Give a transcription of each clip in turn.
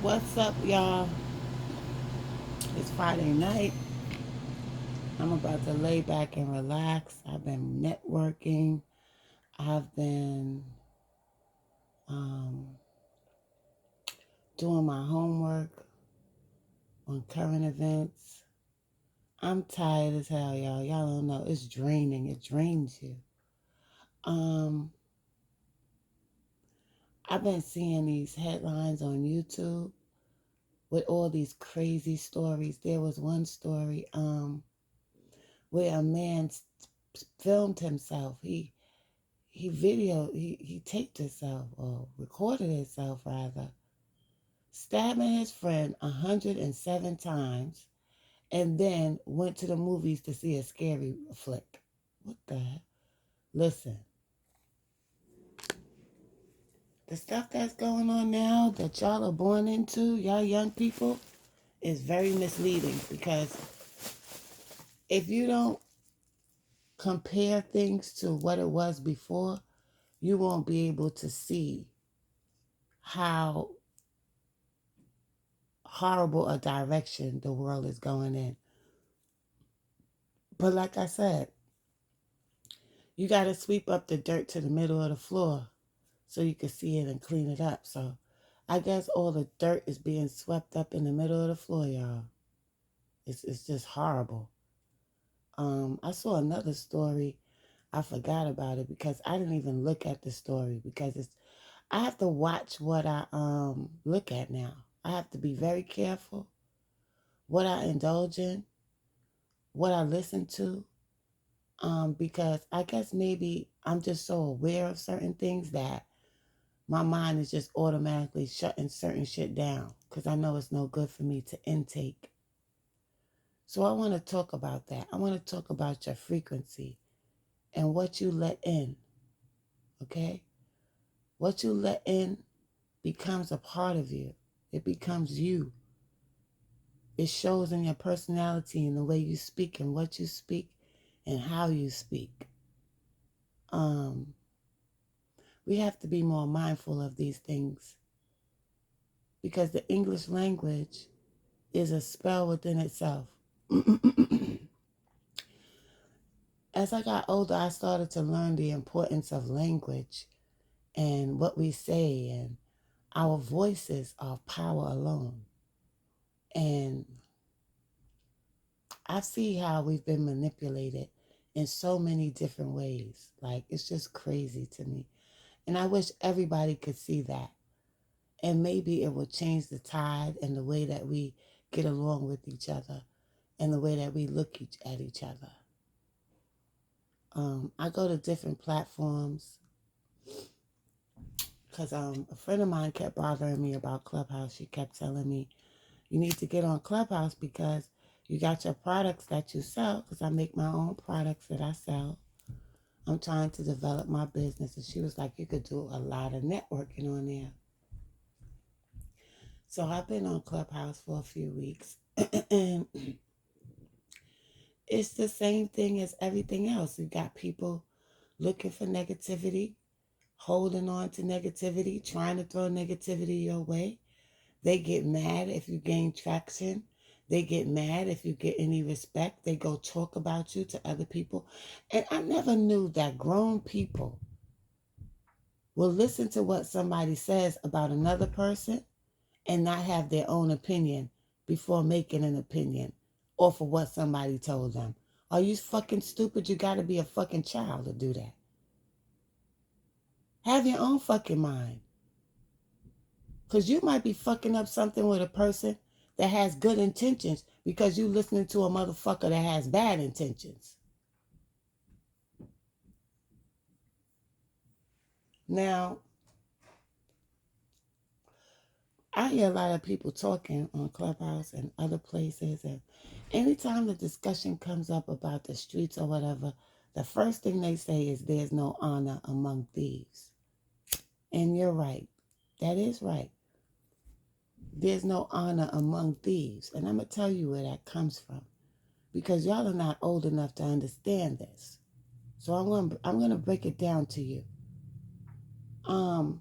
What's up, y'all? It's Friday night. I'm about to lay back and relax. I've been networking. I've been um, doing my homework on current events. I'm tired as hell, y'all. Y'all don't know. It's draining. It drains you. Um, I've been seeing these headlines on YouTube with all these crazy stories. There was one story where a man filmed himself. He taped himself or recorded himself rather, stabbing his friend 107 times and then went to the movies to see a scary flick. What the heck? Listen, the stuff that's going on now that y'all are born into, y'all young people, is very misleading because if you don't compare things to what it was before, you won't be able to see how horrible a direction the world is going in. But like I said, you got to sweep up the dirt to the middle of the floor so you can see it and clean it up. So I guess all the dirt is being swept up in the middle of the floor, y'all. It's just horrible. I saw another story. I forgot about it because I didn't even look at the story because I have to watch what I look at now. I have to be very careful what I indulge in, what I listen to, because I guess maybe I'm just so aware of certain things that my mind is just automatically shutting certain shit down because I know it's no good for me to intake. So I want to talk about that. I want to talk about your frequency and what you let in, okay? What you let in becomes a part of you. It becomes you. It shows in your personality and the way you speak and what you speak and how you speak. Um, we have to be more mindful of these things because the English language is a spell within itself. As I got older, I started to learn the importance of language and what we say, and our voices are power alone. And I see how we've been manipulated in so many different ways. Like, it's just crazy to me. And I wish everybody could see that. And maybe it will change the tide and the way that we get along with each other and the way that we look at each other. I go to different platforms because a friend of mine kept bothering me about Clubhouse. She kept telling me, you need to get on Clubhouse because you got your products that you sell, because I make my own products that I sell. I'm trying to develop my business. And she was like, you could do a lot of networking on there. So I've been on Clubhouse for a few weeks. And it's the same thing as everything else. You got people looking for negativity, holding on to negativity, trying to throw negativity your way. They get mad if you gain traction. They get mad if you get any respect. They go talk about you to other people. And I never knew that grown people will listen to what somebody says about another person and not have their own opinion before making an opinion off of what somebody told them. Are you fucking stupid? You gotta be a fucking child to do that. Have your own fucking mind. Because you might be fucking up something with a person that has good intentions because you listening to a motherfucker that has bad intentions. Now, I hear a lot of people talking on Clubhouse and other places, and anytime the discussion comes up about the streets or whatever, the first thing they say is there's no honor among thieves. And you're right. That is right. There's no honor among thieves. And I'm going to tell you where that comes from because y'all are not old enough to understand this. So I'm going to break it down to you. Um,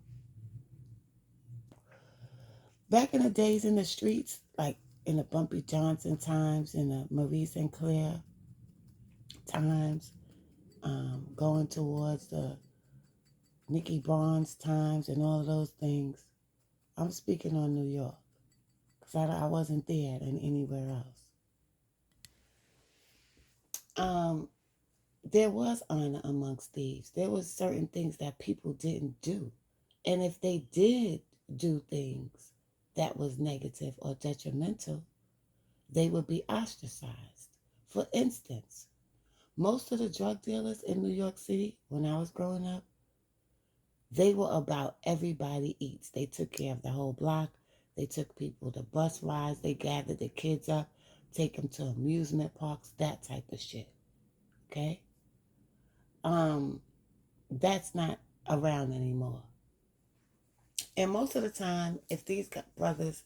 Back in the days in the streets, like in the Bumpy Johnson times, in the Marie St. Clair times, going towards the Nicky Barnes times and all of those things, I'm speaking on New York because I wasn't there and anywhere else. There was honor amongst thieves. There was certain things that people didn't do. And if they did do things that was negative or detrimental, they would be ostracized. For instance, most of the drug dealers in New York City, when I was growing up, they were about everybody eats. They took care of the whole block. They took people to bus rides. They gathered the kids up, take them to amusement parks, that type of shit. Okay? Um, that's not around anymore. And most of the time, if these brothers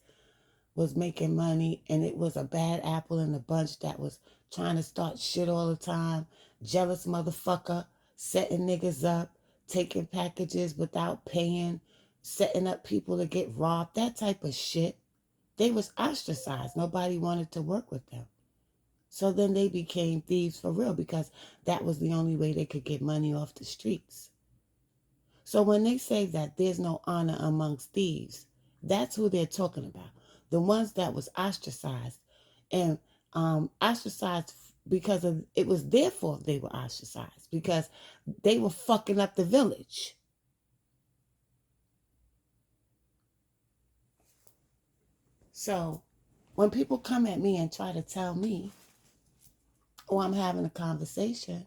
was making money and it was a bad apple in the bunch that was trying to start shit all the time, jealous motherfucker, setting niggas up, taking packages without paying, setting up people to get robbed, that type of shit, they was ostracized. Nobody wanted to work with them. So then they became thieves for real because that was the only way they could get money off the streets. So when they say that there's no honor amongst thieves, that's who they're talking about. The ones that was ostracized and ostracized because of it was their fault they were ostracized because they were fucking up the village. So when people come at me and try to tell me, oh, I'm having a conversation,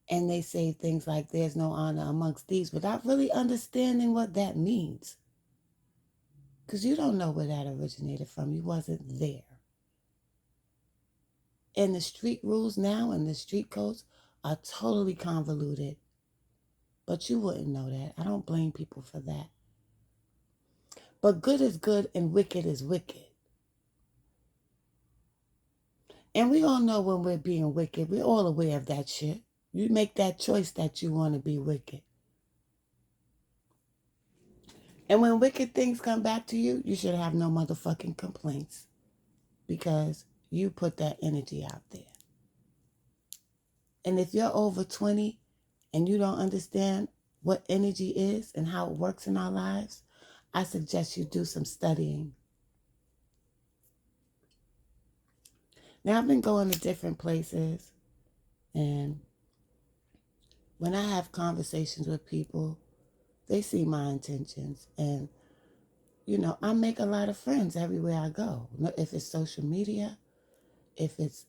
and they say things like there's no honor amongst thieves without really understanding what that means. Because you don't know where that originated from. You wasn't there. And the street rules now and the street codes are totally convoluted. But you wouldn't know that. I don't blame people for that. But good is good and wicked is wicked. And we all know when we're being wicked. We're all aware of that shit. You make that choice that you want to be wicked. And when wicked things come back to you, you should have no motherfucking complaints because you put that energy out there. And if you're over 20 and you don't understand what energy is and how it works in our lives, I suggest you do some studying. Now, I've been going to different places, and when I have conversations with people, they see my intentions. And, I make a lot of friends everywhere I go. If it's social media, if it's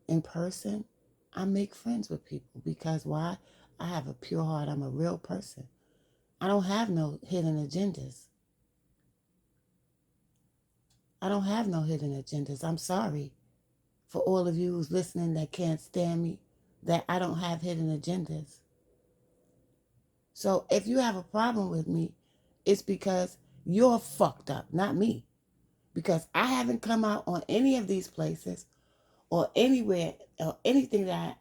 in person, I make friends with people because why? I have a pure heart. I'm a real person. I don't have no hidden agendas. I don't have no hidden agendas. I'm sorry for all of you who's listening that can't stand me, that I don't have hidden agendas. So if you have a problem with me, it's because you're fucked up, not me. Because I haven't come out on any of these places or anywhere or anything that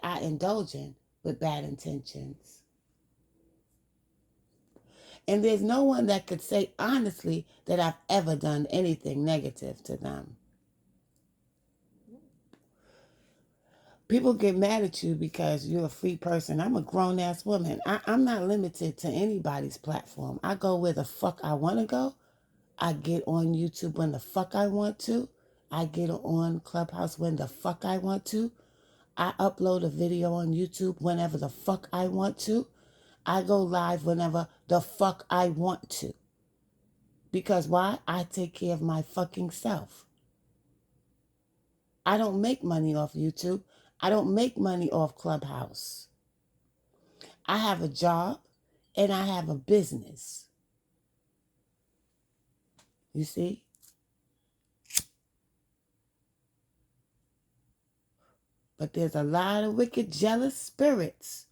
I indulge in with bad intentions. And there's no one that could say honestly that I've ever done anything negative to them. People get mad at you because you're a free person. I'm a grown ass woman. I'm not limited to anybody's platform. I go where the fuck I want to go. I get on YouTube when the fuck I want to. I get on Clubhouse when the fuck I want to. I upload a video on YouTube whenever the fuck I want to. I go live whenever the fuck I want to. Because why? I take care of my fucking self. I don't make money off YouTube. I don't make money off Clubhouse. I have a job and I have a business. You see? But there's a lot of wicked, jealous spirits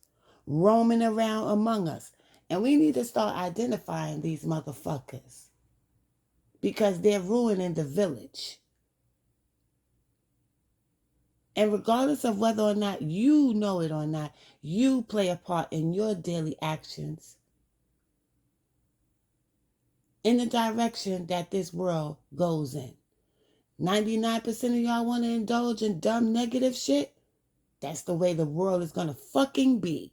roaming around among us. And we need to start identifying these motherfuckers because they're ruining the village. And regardless of whether or not you know it or not, you play a part in your daily actions in the direction that this world goes in. 99% of y'all want to indulge in dumb negative shit. That's the way the world is going to fucking be.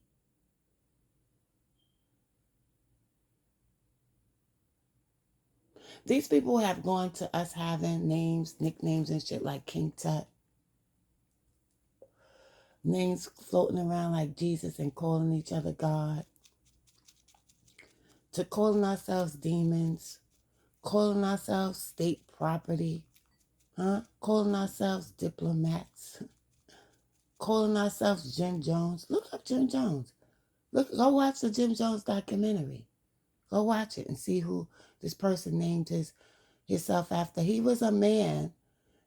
These people have gone to us having names, nicknames, and shit like King Tut. Names floating around like Jesus and calling each other God. To calling ourselves demons. Calling ourselves state property. Calling ourselves diplomats. Calling ourselves Jim Jones. Look up Jim Jones. Go watch the Jim Jones documentary. Go watch it and see who this person named himself after. He was a man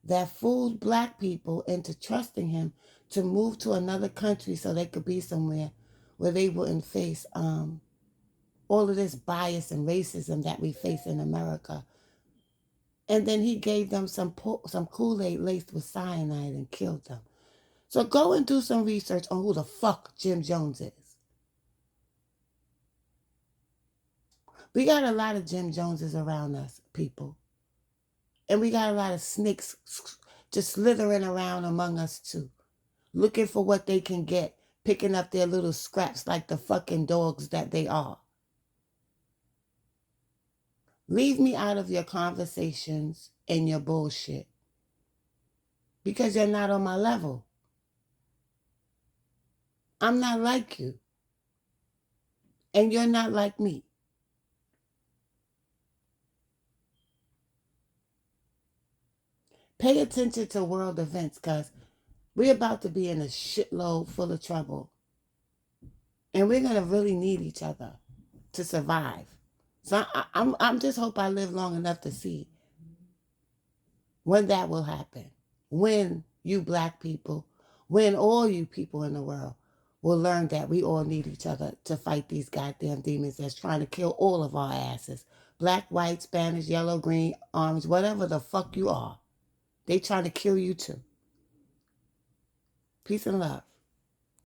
that fooled black people into trusting him to move to another country so they could be somewhere where they wouldn't face all of this bias and racism that we face in America. And then he gave them some Kool-Aid laced with cyanide and killed them. So go and do some research on who the fuck Jim Jones is. We got a lot of Jim Joneses around us, people. And we got a lot of snakes just slithering around among us, too. Looking for what they can get, picking up their little scraps like the fucking dogs that they are. Leave me out of your conversations and your bullshit. Because you're not on my level. I'm not like you. And you're not like me. Pay attention to world events because we're about to be in a shitload full of trouble. And we're going to really need each other to survive. So I'm just hope I live long enough to see when that will happen. When you black people, when all you people in the world will learn that we all need each other to fight these goddamn demons that's trying to kill all of our asses. Black, white, Spanish, yellow, green, orange, whatever the fuck you are. They trying to kill you too. Peace and love.